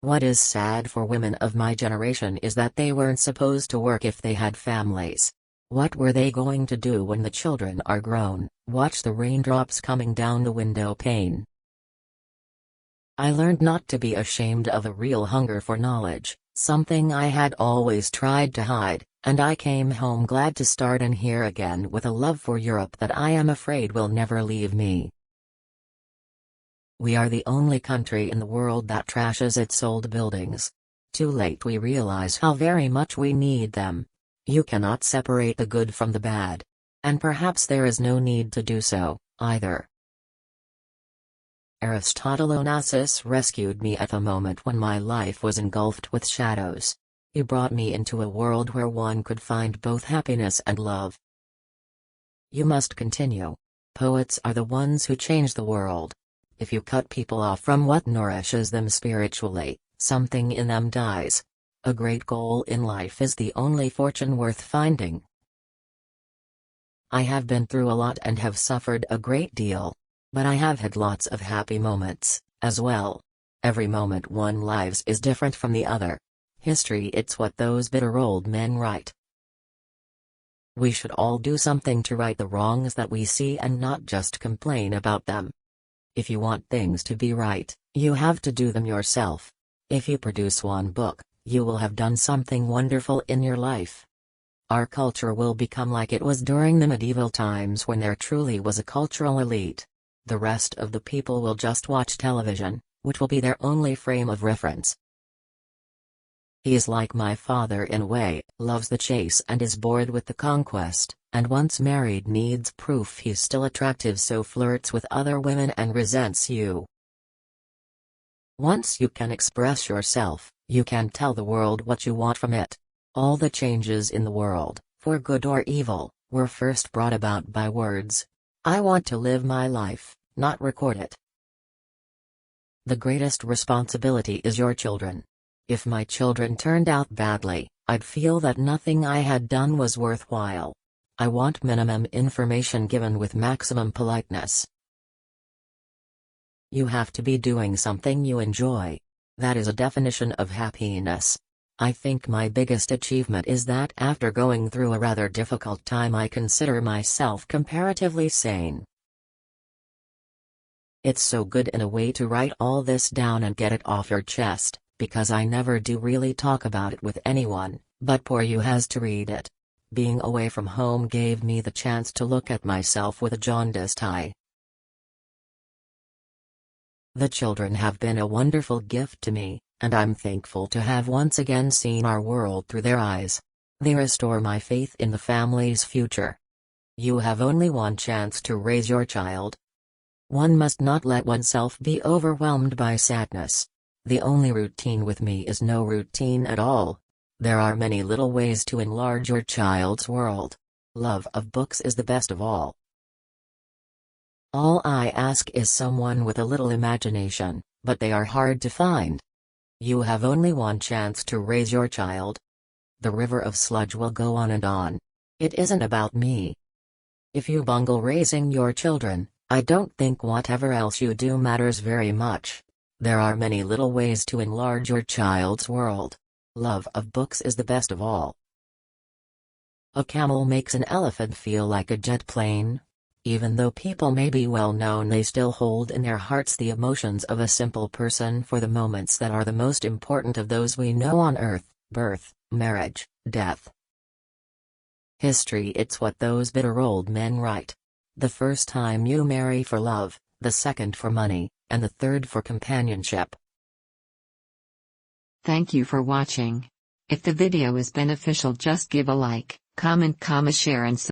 What is sad for women of my generation is that they weren't supposed to work if they had families. What were they going to do when the children are grown? Watch the raindrops coming down the window pane. I learned not to be ashamed of a real hunger for knowledge, something I had always tried to hide, and I came home glad to start in here again with a love for Europe that I am afraid will never leave me. We are the only country in the world that trashes its old buildings. Too late we realize how very much we need them. You cannot separate the good from the bad. And perhaps there is no need to do so, either. Aristotle Onassis rescued me at a moment when my life was engulfed with shadows. He brought me into a world where one could find both happiness and love. You must continue. Poets are the ones who change the world. If you cut people off from what nourishes them spiritually, something in them dies. A great goal in life is the only fortune worth finding. I have been through a lot and have suffered a great deal. But I have had lots of happy moments, as well. Every moment one lives is different from the other. History, it's what those bitter old men write. We should all do something to right the wrongs that we see and not just complain about them. If you want things to be right, you have to do them yourself. If you produce one book, you will have done something wonderful in your life. Our culture will become like it was during the medieval times when there truly was a cultural elite. The rest of the people will just watch television, which will be their only frame of reference. He is like my father in a way, loves the chase and is bored with the conquest, and once married needs proof he's still attractive, so flirts with other women and resents you. Once you can express yourself, you can tell the world what you want from it. All the changes in the world, for good or evil, were first brought about by words. I want to live my life, not record it. The greatest responsibility is your children. If my children turned out badly, I'd feel that nothing I had done was worthwhile. I want minimum information given with maximum politeness. You have to be doing something you enjoy. That is a definition of happiness. I think my biggest achievement is that after going through a rather difficult time I consider myself comparatively sane. It's so good in a way to write all this down and get it off your chest, because I never do really talk about it with anyone, but poor you has to read it. Being away from home gave me the chance to look at myself with a jaundiced eye. The children have been a wonderful gift to me, and I'm thankful to have once again seen our world through their eyes. They restore my faith in the family's future. You have only one chance to raise your child. One must not let oneself be overwhelmed by sadness. The only routine with me is no routine at all. There are many little ways to enlarge your child's world. Love of books is the best of all. All I ask is someone with a little imagination, but they are hard to find. You have only one chance to raise your child. The river of sludge will go on and on. It isn't about me. If you bungle raising your children, I don't think whatever else you do matters very much. There are many little ways to enlarge your child's world. Love of books is the best of all. A camel makes an elephant feel like a jet plane. Even though people may be well known, they still hold in their hearts the emotions of a simple person for the moments that are the most important of those we know on earth: birth, marriage, death. History, it's what those bitter old men write. The first time you marry for love, the second for money, and the third for companionship. Thank you for watching. If the video is beneficial, just give a like, comment, share and subscribe.